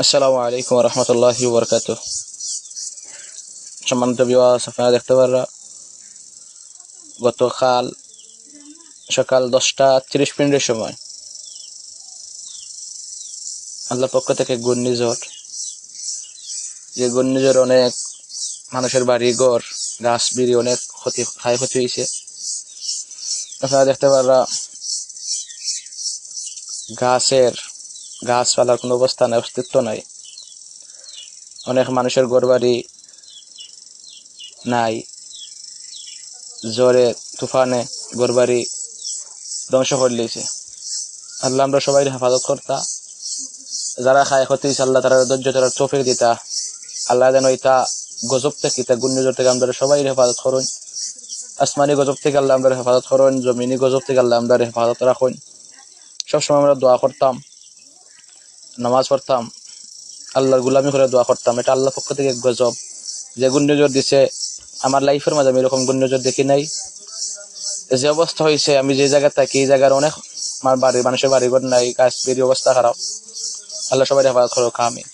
আসসালামু আলাইকুম রহমতুল্লাহি ওবরকাতুহ। সম্মানিত ভিউয়ার্স, আপনারা দেখতে পারা গতকাল সকাল 10:30 সময় আল্লাহর পক্ষ থেকে ঘূর্ণিঝড়, যে ঘূর্ণিঝড় অনেক মানুষের বাড়ি ঘর গাছ বিড়ি অনেক ক্ষয়ক্ষতি হয়েছে। আপনারা দেখতে পারা গাছপালার কোনো অবস্থা নাই, অস্তিত্ব নাই। অনেক মানুষের ঘর বাড়ি নাই, ঝড়ে তুফানে ঘর বাড়ি ধ্বংস করে লিয়েছে। আল্লাহ আমরা সবাই হেফাজত করতা, যারা ক্ষয়ক্ষতি হয়েছে আল্লাহ তারা ধৈর্য তারা তৌফিক দিতা। আল্লাহ যেন এটা গজব থেকে, এটা ঘূর্ণিঝড় থেকে আমরা সবাই হেফাজত করুন। আসমানি গজব থেকে আল্লাহ আমরা হেফাজত করুন, জমিনি গজব থেকে আল্লাহ আমরা হেফাজত রাখুন। সবসময় আমরা দোয়া করতাম, নামাজ পড়তাম, আল্লাহর গুলামি করে দোয়া করতাম। এটা আল্লাহর পক্ষ থেকে গজব, যে ঘূর্ণিঝড় দিছে আমার লাইফের মাঝে আমি এরকম ঘূর্ণিঝড় দেখি নাই। যে অবস্থা হয়েছে, আমি যে জায়গা থাকি এই জায়গার অনেক মানুষের বাড়িঘর নাই, গাছ বেরিয়ে অবস্থা খারাপ। আল্লাহ সবাই হেফাজত করুক, আমিন।